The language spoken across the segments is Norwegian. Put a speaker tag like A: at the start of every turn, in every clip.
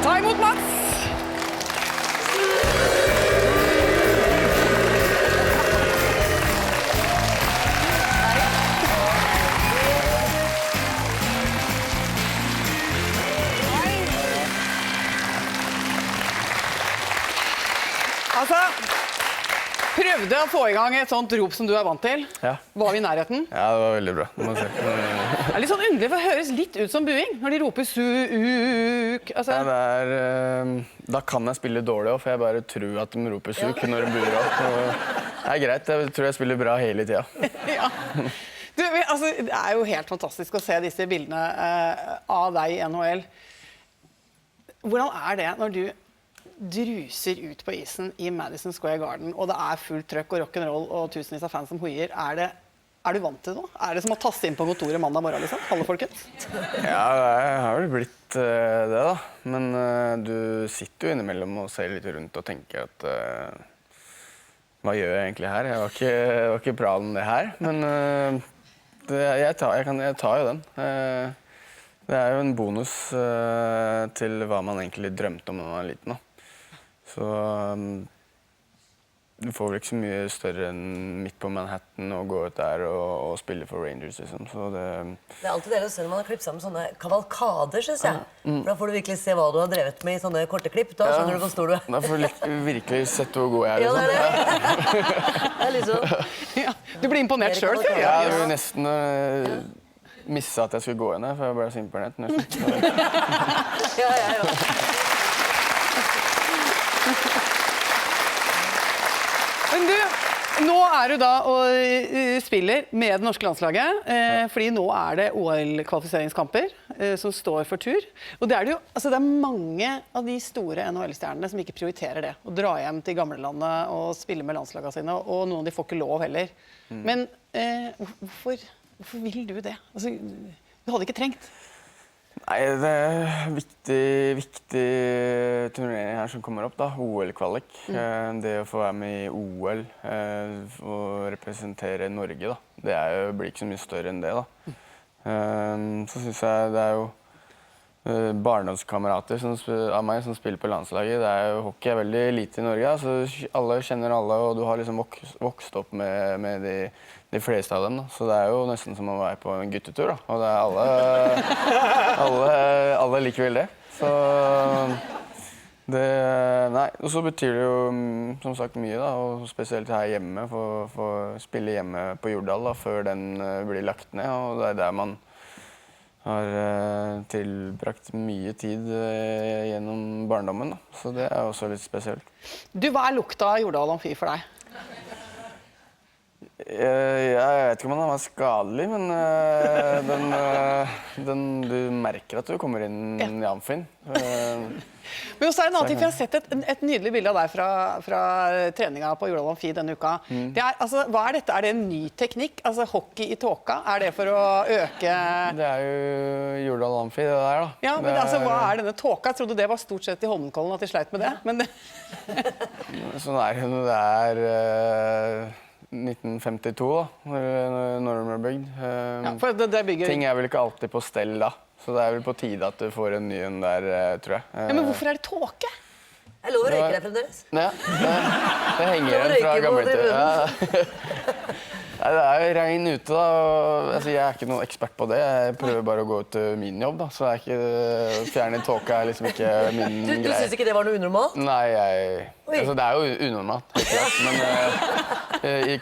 A: Ta imot Mats! Altså, prøvde å få i gang et sånt rop som du er vant til.
B: Ja.
A: Var vi i nærheten?
B: Ja, det var veldig bra. Det må jeg si.
A: Det er litt sånn underlig, for det høres litt ut som buing når de roper suk. Altså.
B: Ja, da kan jeg spille dårlig også, for jeg bare tror at de roper suk når de buer opp. Det er greit, jeg tror jeg spiller bra hele tiden.
A: Ja. Du, altså, det er jo helt fantastisk å se disse bildene av deg i NHL. Hvordan er det når du druser ut på isen i Madison Square Garden, og det er fullt trøkk og rock'n'roll og tusenvis av fans som hoier? Er du vant til det nå? Er det som å taste inn på kontoret mandag morgen, liksom? Alle folkens?
B: Ja, jeg har vel blitt det da. Men du sitter jo innimellom og ser litt rundt og tenker at hva gjør jeg egentlig her? Jeg var ikke planen det her, men jeg tar jo den. Det er jo en bonus til hva man egentlig drømte om da man var liten da. Så du får vel ikke så mye større enn midt på Manhattan og gå ut der og spille for Rangers, liksom. Så det
C: er alltid deilig å se når man har klippet sammen sånne kavalkader, synes jeg. For da får du virkelig se hva du har drevet med i sånne korte klipp. Da skjønner du hvor stor du er.
B: Da får du virkelig sett hvor god jeg er, liksom.
C: Ja, det er liksom.
A: Ja, du blir imponert selv, sier jeg.
B: Ja, jeg vil nesten missa at jeg skulle gå inn her, for jeg ble så imponert, nesten.
C: Ja.
A: Men du, nå er du da og spiller med det norske landslaget, fordi nå er det OL-kvalifiseringskamper som står for tur. Og det er jo, altså det er mange av de store NHL-stjernene som ikke prioriterer det, å dra hjem til gamlelandet og spille med landslagene sine, og noen av de får ikke lov heller. Men hvorfor vil du det? Altså, du hadde ikke trengt.
B: Nei, det er viktig turnering her som kommer opp da, OL-kvalik. Det å få være med i OL og representere Norge da, det blir ikke så mye større enn det da. Så synes jeg det er jo barndomskamerater av meg som spiller på landslaget. Hockey er veldig lite i Norge, så alle kjenner alle, og du har liksom vokst opp med de fleste av dem. Da. Så det er jo nesten som å være på en guttetur, da. Og det er alle liker vel det. Så nei, og så betyr det jo som sagt mye da, og spesielt her hjemme, for spille hjemme på Jordal da, før den blir lagt ned, og det er der man har tilbrakt mye tid gjennom barndommen, da. Så det er også litt spesielt.
A: Du, hva er lukta av Jordal Amfi for deg?
B: Jeg vet ikke om den var skadelig, men du merker at du kommer inn i amfien.
A: Men også er det en annen ting, for jeg har sett et nydelig bilde av deg fra treninga på Jordal Amfi denne uka. Altså, hva er dette? Er det en ny teknikk? Altså hockey i tåka? Er det for å øke...
B: Det er jo Jordal Amfi det der da.
A: Ja, men altså, hva er denne tåka? Jeg trodde det var stort sett i Holmenkollen at de sleit med det, men det...
B: Sånn er det, det er 1952 da, når de ble bygd.
A: Ja, for det bygger...
B: Ting er vel ikke alltid på stell da, så det er vel på tide at du får en ny en der, tror jeg.
A: Ja, men hvorfor er det tåke?
C: Jeg lover å røyke deg fremdeles.
B: Ja, det henger igjen fra gammelt. Nei, det er jo regn ute da, og altså, jeg er ikke noen ekspert på det. Jeg prøver bare å gå ut til min jobb da, så det er ikke, fjerne tåke er liksom ikke min greie.
C: Du synes ikke det var noe unormalt?
B: Nei, altså det er jo unormalt, helt klart, men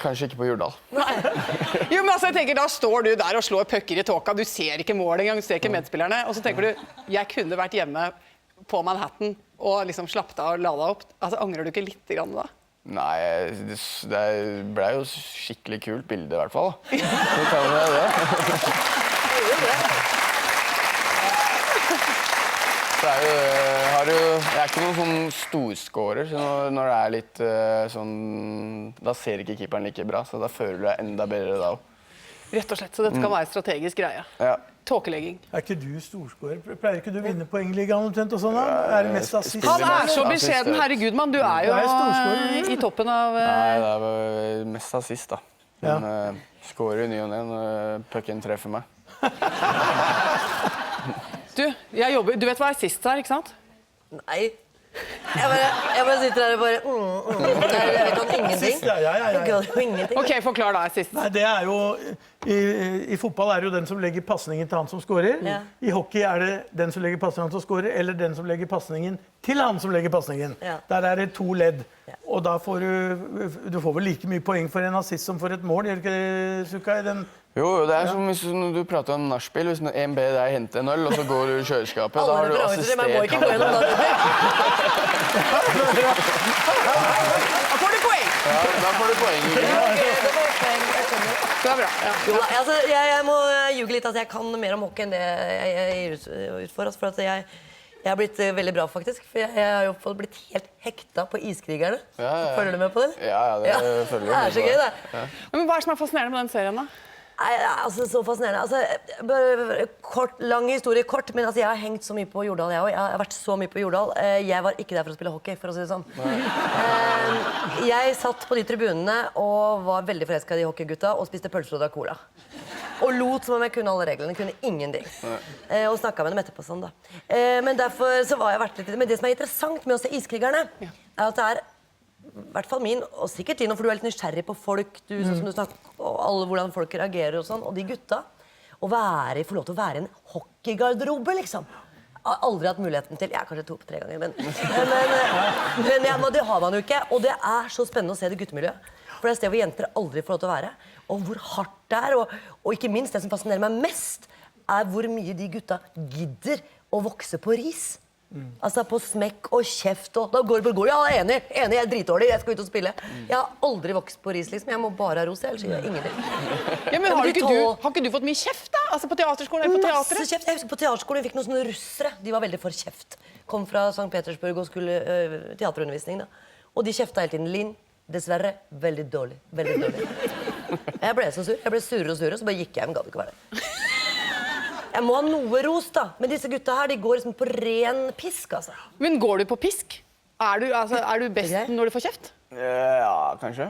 B: kanskje ikke på Jordal.
A: Nei. Jo, men altså, jeg tenker, da står du der og slår pucker i tåka, du ser ikke mål engang, du ser ikke medspillerne, og så tenker du, jeg kunne vært hjemme på Manhattan og liksom slappet av og ladet opp. Altså, angrer du ikke litt grann da?
B: Nei, det ble jo skikkelig kult bilde i hvert fall. Så kan vi det. Så jeg er ikke noen sånn storskårer, så når det er litt sånn, da ser ikke keeperen like bra, så da føler du deg enda bedre da også.
A: Rett og slett, så dette kan være strategisk greie.
B: Ja.
A: Tåkelegging.
D: Er ikke du storskårer? Pleier ikke du å vinne poengligaen omtrent og sånn da? Er det mest assist?
A: Han er så beskjeden, herregud, mann. Du er jo i toppen av...
B: Nei, det er mest assist da. Men skårer jo ny og ned når pucken treffer meg.
A: Du vet hva assist er, ikke sant?
C: Nei. Jeg bare sitter her og bare Jeg kan ingenting.
D: Ja.
C: Jeg kan jo ingenting.
A: Ok, forklar deg sist.
D: Nei, det er jo I fotball er det jo den som legger passningen til han som scorer.
C: Ja.
D: I hockey er det den som legger passningen til han som scorer, eller den som legger passningen til han som legger passningen.
C: Ja.
D: Der er det 2 ledd.
C: Ja.
D: Og da får du får vel like mye poeng for en assist som for et mål, gjør ikke det, Sukai?
B: Jo, det er som hvis du prater om nachspiel. Hvis en ber deg hente en øl, og så går du i kjøleskapet, da har du assistert
C: Man må ikke gå gjennom det.
A: Da får du poeng!
B: Ja, da får du poeng. Ikke?
A: Det er bra. Ja.
C: Jo, altså, jeg må ljuge litt at jeg kan mer om hockey enn det jeg gir ut for. For at jeg har blitt veldig bra, faktisk. For jeg har jo blitt helt hekta på Iskrigerne.
B: Ja.
C: Følger du med på det?
B: Ja, det følger
C: Det er så gøy, det.
A: Men hva er det som er fascinerende med den serien, da?
C: Nei, altså, så fascinerende. Altså, lang historie kort, men altså, jeg har hengt så mye på Jordal, jeg også. Jeg har vært så mye på Jordal. Jeg var ikke der for å spille hockey, for å si det sånn. Jeg satt på de tribunene og var veldig forelsket i de hockeygutta og spiste pølser og drakk cola. Og lot som om jeg kunne alle reglene, kunne ingenting. Og snakket med dem etterpå sånn, da. Men derfor så var jeg vært litt... Men det som er interessant med å se Iskrigerne, er at det er i hvert fall min, og sikkert din, for du er litt nysgjerrig på folk, sånn som du snakker, og hvordan folk reagerer og sånn, og de gutta, få lov til å være en hockeygarderobe, liksom. Jeg har aldri hatt muligheten til, kanskje 2-3 ganger, men det har man jo ikke, og det er så spennende å se det guttemiljøet. For det er et sted hvor jenter aldri får lov til å være, og hvor hardt det er, og ikke minst, det som fascinerer meg mest, er hvor mye de gutta gidder å vokse på ris. Altså på smekk og kjeft og da går ja, jeg er enig, jeg er dritdårlig, jeg skal ut og spille. Jeg har aldri vokst på ris, liksom. Jeg må bare ha ros, ellers gjør jeg ingenting.
A: Ja, men har ikke du fått mye kjeft, da? Altså på teaterskolen eller på
C: Masse
A: teatret?
C: kjeft. Jeg husker på teaterskolen vi fikk noen sånne russere. De var veldig for kjeft. Kom fra St. Petersburg og skulle teaterundervisning, da. Og de kjefta hele tiden. Linn, dessverre, veldig dårlig. Veldig dårlig. Jeg ble så sur. Jeg ble surere og surere, så bare gikk jeg hjem. Gadd ikke være der. Jeg må ha noe ros, da. Men disse gutta her, de går liksom på ren pisk, altså.
A: Men går du på pisk? Er du best når du får kjeft?
B: Ja, kanskje.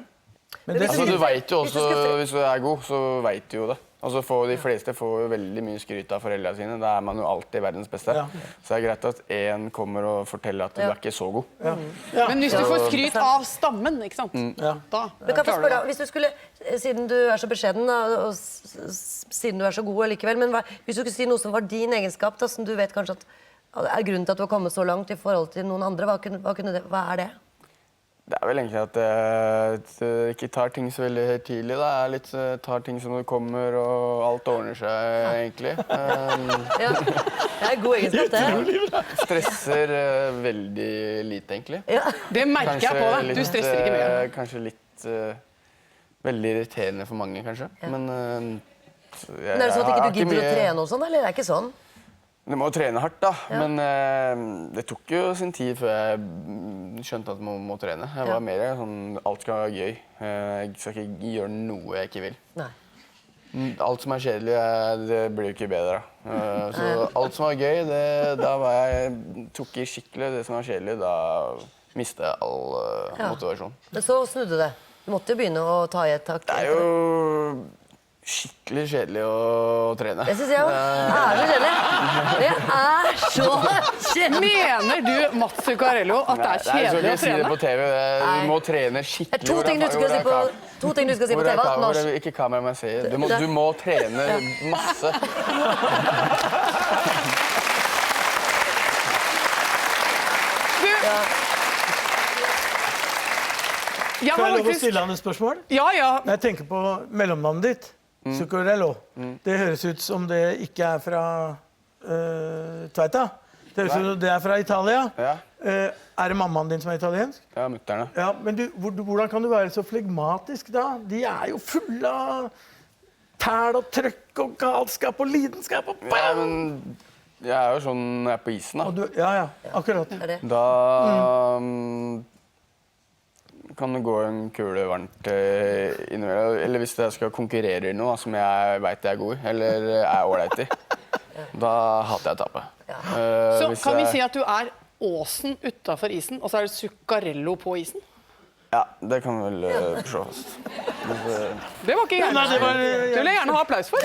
D: Men det,
B: Altså, du vet jo
C: Hvis
B: også,
C: du skal-
B: hvis du er god, så vet du jo det. Altså, de fleste får jo veldig mye skryt av foreldrene sine. Da er man jo alltid verdens beste.
D: Ja.
B: Så det er greit at en kommer og forteller at du er ikke så god.
A: Men hvis du får skryt av stammen, ikke sant? Da
C: Men kan jeg få
A: klarer du
C: spørre
A: det.
C: deg, hvis du skulle, siden du er så beskjeden, da, og siden du er så god likevel, men hvis du skulle si noe som var din egenskap, da, som du vet kanskje at er grunnen til at du har kommet så langt i forhold til noen andre, hva er det?
B: Det er vel egentlig at jeg ikke tar ting så veldig høytidelig. Tar ting som det kommer, og alt ordner seg, egentlig.
C: Ja, det er en god egenskap, det.
B: Stresser veldig lite, egentlig.
C: Ja.
A: Det merker jeg på deg. Du stresser ikke mye.
B: Kanskje litt veldig irriterende for mange, kanskje. Men
C: Men er det sånn at ikke du gidder å trene og sånn, eller er det ikke sånn?
B: Du må trene hardt, da. Men det tok jo sin tid før jeg skjønte at man må trene. Jeg var mer sånn alt skal være gøy. Jeg skal ikke gjøre noe jeg ikke vil.
C: Nei.
B: Alt som er kjedelig, det blir jo ikke bedre. Så alt som var gøy, da var jeg tok i skikkelig. Det som var kjedelig, da mistet jeg all motivasjon.
C: Men så snudde det. Du måtte jo begynne å ta i et tak.
B: Det er jo skikkelig kjedelig å trene.
C: Jeg synes jeg også. Det er så kjedelig. Det er så kjedelig.
A: Mener du, Mats Zuccarello, at det er
B: Nei, så
A: kjedelig
B: kan
A: å
B: jeg si det
A: trene?
B: på TV. Du må trene skikkelig.
C: Det er to ting du skal si på TV. Norsk.
B: Ikke kamera, men se. Du må trene masse.
A: Jeg
D: Får
A: har
D: jeg lov å
A: faktisk...
D: stille han et spørsmål?
A: Ja.
D: Når jeg tenker på mellomnavnet ditt, Zuccarello, det høres ut som det ikke er fra Tveita. Det høres ut som det er fra Italia.
B: Ja.
D: Er det mammaen din som er italiensk?
B: Ja, mutterne.
D: Ja, men hvordan kan du være så flegmatisk da? De er jo fulle av tæl og trøkk og galskap og lidenskap og
B: Ja, men jeg er jo sånn når jeg er på isen, da.
D: Ja, akkurat.
C: Er det?
B: Da kan det gå en kule varmt innimellom. Eller hvis jeg skal konkurrere i noe som jeg vet jeg er god i, eller er ålreit i. Da hater jeg å tape.
A: Så
B: Hvis
A: kan vi
B: jeg-
A: si at du er Åsen utenfor isen, og så er det Zuccarello på isen?
B: Ja, det kan vi vel slå fast.
A: Det var ikke gærent.
D: Nei, det var-
A: Det vil jeg gjerne ha applaus for.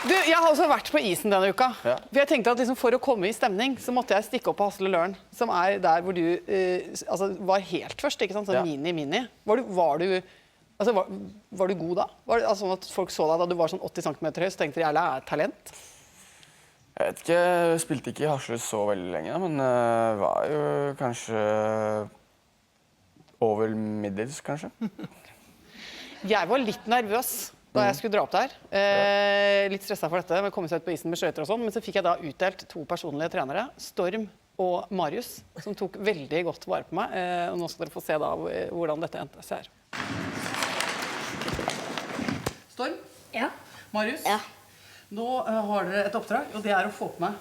A: Du, jeg har også vært på isen denne uka.
B: Ja.
A: For jeg tenkte at liksom, for å komme i stemning, så måtte jeg stikke opp på Hasle Løren, som er der hvor du altså, var helt først, ikke sant? Sånn
B: Ja.
A: mini. Var du god da? Var det altså, sånn at folk så deg da du var sånn 80 cm høy, så tenkte de jævla er talent?
B: Jeg vet ikke, jeg spilte ikke i Hasle så veldig lenge, men var jo kanskje over middels, kanskje.
A: Jeg var litt nervøs da jeg skulle dra opp der. Litt stresset for dette, med å komme seg ut på isen med skøyter og sånn, men så fikk jeg da utdelt 2 personlige trenere, Storm og Marius, som tok veldig godt vare på meg. Og nå skal dere få se da hvordan dette endte seg her. Storm?
E: Ja.
A: Marius?
E: Ja.
A: Nå har dere et oppdrag, og det er å få på meg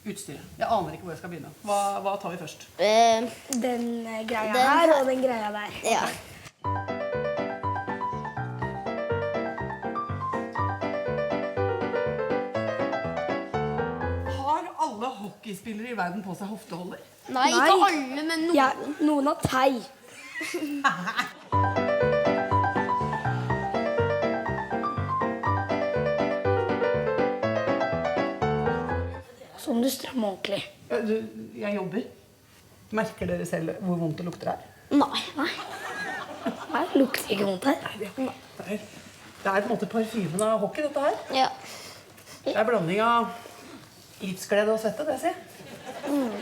A: utstyret. Jeg aner ikke hvor jeg skal begynne. Hva tar vi først?
E: Den greia her og den greia der.
F: Ja.
A: Har alle hockeyspillere i verden på seg hofteholder?
F: Nei, ikke alle, men noen.
E: Ja, noen har tei. Så må du stramme ordentlig.
A: Jeg jobber. Merker dere selv hvor vondt det lukter her?
F: Nei.
E: Nei, det lukter ikke vondt her.
A: Det er på en måte parfymen av hockey, dette her.
F: Ja.
A: Det er blanding av livsglede og svette, det sier.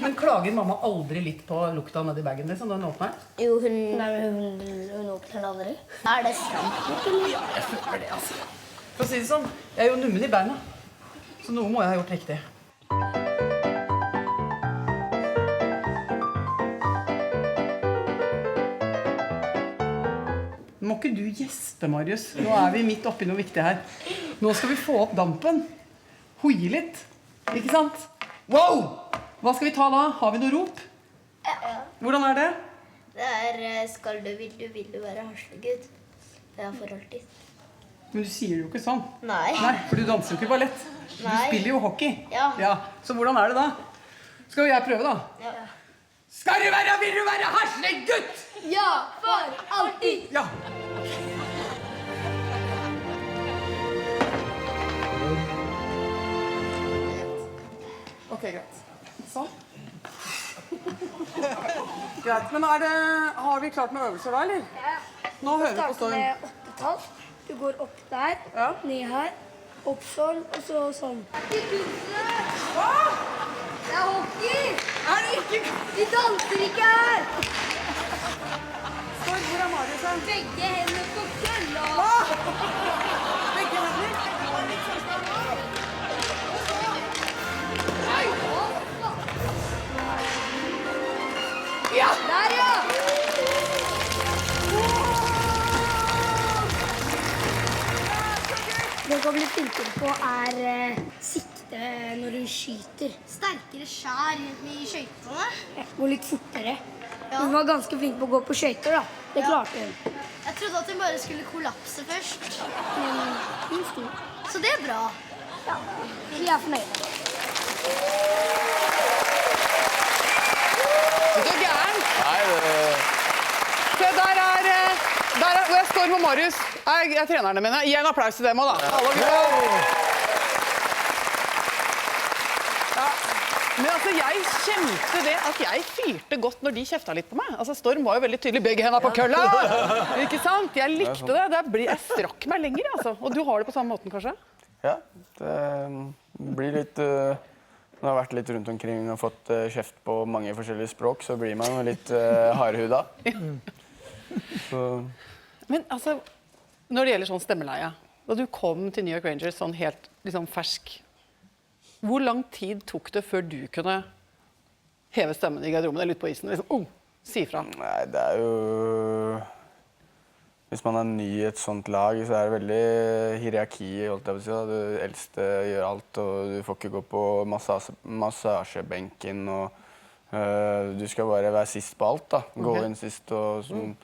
A: Men klager mamma aldri litt på lukta nedi bagen liksom, når den åpner?
F: Jo, hun...
E: Nei, men hun åpner det aldri.
F: Er det sant?
A: Jeg føler det, altså. For å si det sånn, jeg er jo nummen i beina. Så noe må jeg ha gjort riktig. Må ikke du gjespe, Marius? Nå er vi midt oppi noe viktig her. Nå skal vi få opp dampen. Hoie litt. Ikke sant? Wow! Hva skal vi ta da? Har vi noe rop? Hvordan er det?
F: Det er skal du, vil du være Haslegutt. Det er for alltid.
A: Men du sier det jo ikke sånn.
F: Nei.
A: Nei, for du danser jo ikke ballett. Du
F: Nei.
A: spiller jo hockey.
F: Ja.
A: Så hvordan er det da? Skal jeg prøve da?
F: Ja.
A: Vil du være Haslegutt?
F: Ja, for alltid!
A: Ja. Ok, greit. Sånn. Greit, men har vi klart med øvelser da, eller?
E: Ja.
A: Nå hører vi på
E: Starter
A: Storm.
E: med 8-tall. Du går opp der,
A: Ja.
E: ned her, opp sånn, og så sånn.
A: Hva?
E: Det er hockey!
A: Er det ikke?
E: De danser ikke her!
A: Storm, hvor er Marius hen?
E: Begge hendene på kølla.
A: Hva? Begge hender? Ja!
E: Der, ja! Det du kan bli flinkere på er sikte når du skyter.
F: Sterkere skjær i skøytene.
E: Gå litt fortere. Hun var ganske flink på å gå på skøyter, da. Det klarte hun.
F: Jeg trodde at hun bare skulle kollapse først.
E: Men hun sto.
F: Så det er bra.
E: Ja, vi er fornøyde.
A: Du er gæren.
B: Nei,
A: Se, der er hvor jeg står med Marius. Jeg er trenerne mine. Gi en applaus til dem også, da. Alle gutta. Ja. Men altså, jeg kjente det at jeg fyrte godt når de kjefta litt på meg. Altså, Storm var jo veldig tydelig. Begge hendene på kølla! Ikke sant? Jeg likte det. Jeg strakk meg lenger, altså. Og du har det på samme måten, kanskje?
B: ja, det blir litt... Når jeg har vært litt rundt omkring og fått kjeft på mange forskjellige språk, så blir man jo litt hardhuda. Så...
A: Men altså, når det gjelder sånn stemmeleie, da du kom til New York Rangers sånn helt liksom fersk, hvor lang tid tok det før du kunne heve stemmen i garderoben eller ut på isen? Liksom, si ifra.
B: Nei, det er jo... Hvis man er ny i et sånt lag, så er det veldig hierarki, holdt jeg på å si. Da. Du eldste gjør alt, og du får ikke gå på massasjebenken, og du skal bare være sist på alt, da. Gå inn sist, og sånn.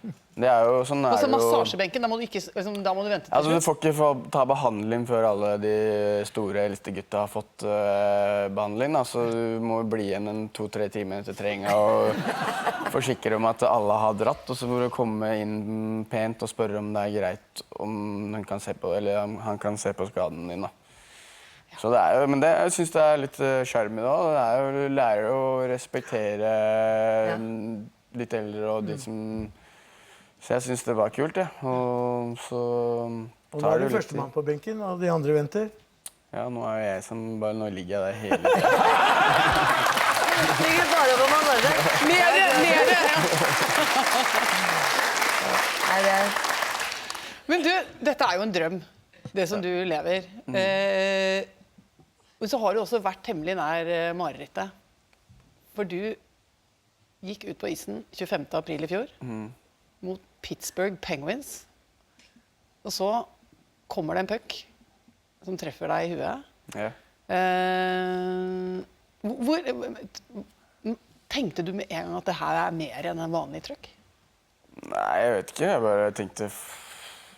B: Det er jo sånn er
A: Og så
B: det jo...
A: massasjebenken, da må du, ikke, liksom, da må du vente til
B: Altså, du
A: slutt.
B: får ikke få ta behandling før alle de store eldste gutta har fått behandling. Da. Så du må bli igjen 2-3 timer etter treninga og forsikre om at alle har dratt. Og så må du komme inn pent og spørre om det er greit om han kan se på, eller om han kan se på skaden din. Da. Så det jo, men jeg synes det litt skjerm i det også. Det jo å lære å respektere litt eldre og de som... Så jeg synes det var kult, ja. Og så...
D: Og nå du førstemann på benken, og de andre venter.
B: Ja, nå jo jeg som bare... Nå ligger jeg der hele tiden.
C: Ligger bare på man bare.
A: Nede!
C: Nei,
A: Men du, dette jo en drøm, det som du lever. Men så har du også vært temmelig nær marerittet. For du gikk ut på isen 25. april i fjor mot Pittsburgh Penguins. Og så kommer det en puck som treffer deg i huet.
B: Ja.
A: Tenkte du med en gang at det her mer enn en vanlig trøkk?
B: Nei, jeg vet ikke. Jeg bare tenkte...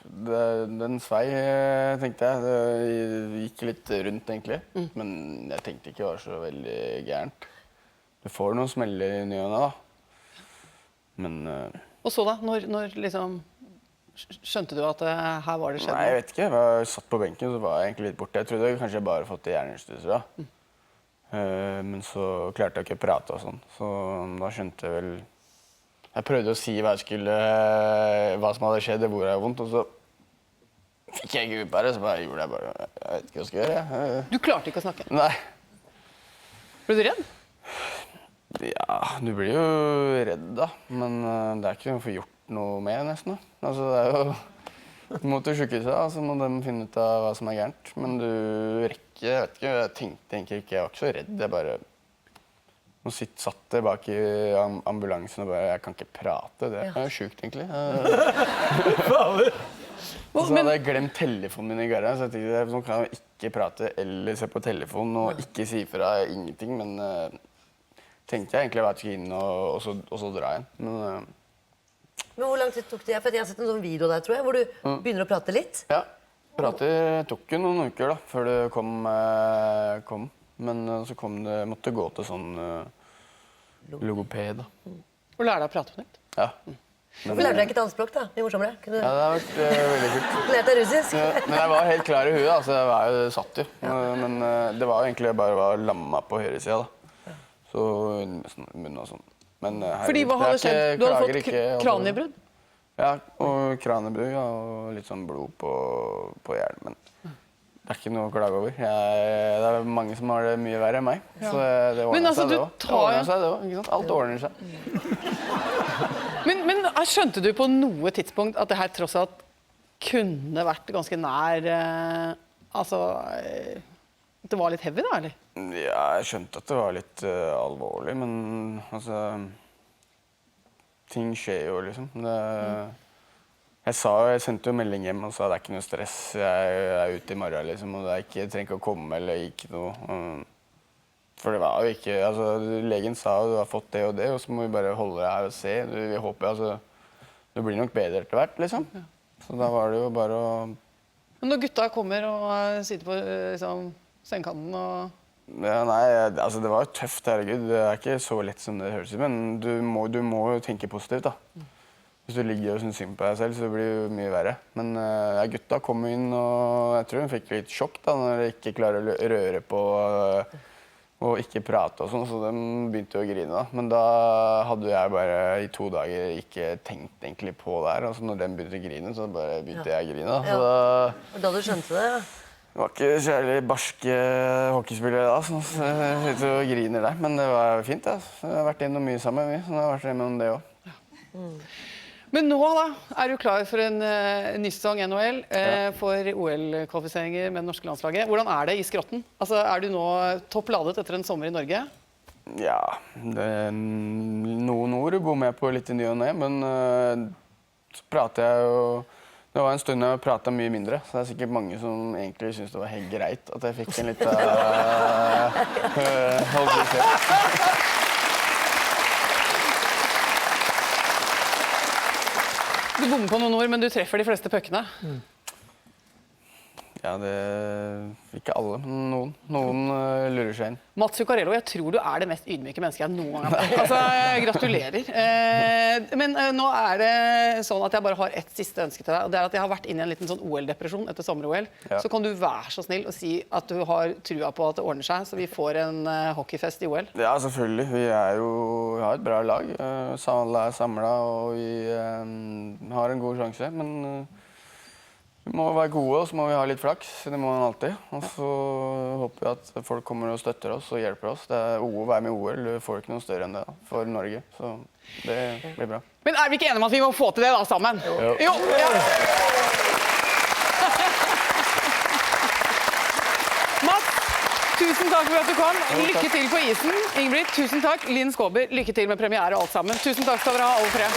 B: Den svei, tenkte jeg. Det gikk litt rundt, egentlig. Men jeg tenkte ikke det var så veldig gærent. Du får noen smeller i ny og ne, da. Men...
A: Og så da? Når liksom... Skjønte du at her var det skjedd?
B: Nei, jeg vet ikke. Jeg var satt på benken, så var jeg egentlig litt borte. Jeg trodde kanskje jeg bare fått det hjernerystelser da. Men så klarte jeg ikke å prate og sånn. Så da skjønte jeg vel... Jeg prøvde å si hva som hadde skjedd, hvor jeg vondt, og så fikk jeg ikke ut bare, så bare gjorde jeg bare, jeg vet ikke hva jeg skal gjøre.
A: Du klarte ikke å snakke?
B: Nei.
A: Ble du redd?
B: Ja, du blir jo redd da, men det ikke noe å få gjort noe med nesten. Altså, det jo... Du må til sykehuset, så må de finne ut av hva som gærent. Men du rekker, jeg vet ikke, jeg tenkte egentlig ikke, jeg var ikke så redd, jeg bare... Nå satt jeg bak i ambulansen og bare, jeg kan ikke prate, det jo sjukt egentlig. Og så hadde jeg glemt telefonen min i garret, så jeg tenkte, nå kan jeg ikke prate eller se på telefonen og ikke si fra ingenting, men tenkte jeg egentlig at jeg skulle inn og så dra igjen.
C: Men hvor lang tid tok det? For jeg har sett en sånn video der, tror jeg, hvor du begynner å prate litt.
B: Ja, tok jo noen uker da, før det kom. Men så måtte gå til sånn logoped da.
A: Og lære deg å prate på nytt?
B: Ja.
C: Hvorfor lærte deg ikke et annet språk da? Mye morsommere.
B: Ja, det har vært veldig kult.
C: Lærte deg russisk?
B: Ja, men jeg var helt klar i huet, altså jeg var jo satt jo. Men det var egentlig bare å være lamma på høyre sida da. Så munnen og sånn. Men
A: fordi hva hadde skjedd? Du hadde fått kraniebrudd?
B: Ja, og kraniebrudd og litt sånn blod på hjernen. Det ikke noe å klage over. Det mange som har det mye verre enn meg. Så det ordner seg det også. Ikke sant? Alt ordner seg.
A: Men skjønte du på noe tidspunkt at det her tross alt kunne vært ganske nær altså det var litt heavy da, eller?
B: Ja, jeg skjønte at det var litt alvorlig, men altså ting skjer jo liksom. Jeg sendte jo melding hjem og sa det ikke noe stress, jeg ute i morgen liksom, og jeg trenger ikke å komme eller ikke noe. For det var jo ikke, altså legen sa du har fått det, og så må vi bare holde deg her og se. Vi håper, altså, det blir nok bedre etter hvert liksom. Så da var det jo bare å...
A: Men når gutta kommer og sitter på liksom, sengekanten og...
B: Ja, nei, altså det var jo tøft, herregud. Det ikke så lett som det høres ut, men du må jo tenke positivt da. Hvis du ligger og synes synd på deg selv, så blir det jo mye verre. Men gutta kom inn, og jeg tror de fikk litt sjokk da, når de ikke klarer å røre på og ikke prate og sånn, så de begynte jo å grine da. Men da hadde jeg bare i 2 dager ikke tenkt egentlig på det her. Altså når de begynte å grine, så bare begynte jeg å grine da. Så
C: Og da du skjønte det, ja.
B: Det var ikke særlig barske hockeyspillere da, så jeg sitter og griner der. Men det var fint da. Jeg har vært innom mye sammen med, så jeg har vært innom det også.
A: Men nå da, du klar for en ny sesong i NHL for OL-kvalifiseringer med det norske landslaget. Hvordan det i skrotten? Altså, du nå topp ladet etter en sommer i Norge?
B: Ja, noen ord går med på litt i ny og ne, men så prater jeg jo... Det var en stund jeg pratet mye mindre, så det sikkert mange som egentlig synes det var helt greit at jeg fikk en litt Du bommer på noen ord, men du treffer de fleste puckene. Ja, ikke alle, men noen. Noen lurer seg inn.
A: Mats Zuccarello, jeg tror du er det mest ydmyke mennesket jeg noen gang har møtt. Altså, gratulerer. Men nå er det sånn at jeg bare har ett siste ønske til deg, og det er at jeg har vært inne i en liten sånn OL-depresjon etter sommer-OL.
B: Ja.
A: Så kan du være så snill å si at du har trua på at det ordner seg, så vi får en hockeyfest i OL.
B: Ja, selvfølgelig. Vi har et bra lag. Alle er samlet, og vi har en god sjanse, men vi må være gode, og så må vi ha litt flaks. Det må man alltid. Og så håper vi at folk kommer og støtter oss og hjelper oss. Det er å være med i OL. Du får ikke noe større enn det for Norge. Så det blir bra.
A: Men er vi ikke enige om at vi må få til det da, sammen? Jo. Ja. Mats, tusen takk for at du kom. Lykke til på isen. Ingrid, tusen takk. Linn Skåber, lykke til med premiere og alt sammen. Tusen takk skal dere ha, alle tre.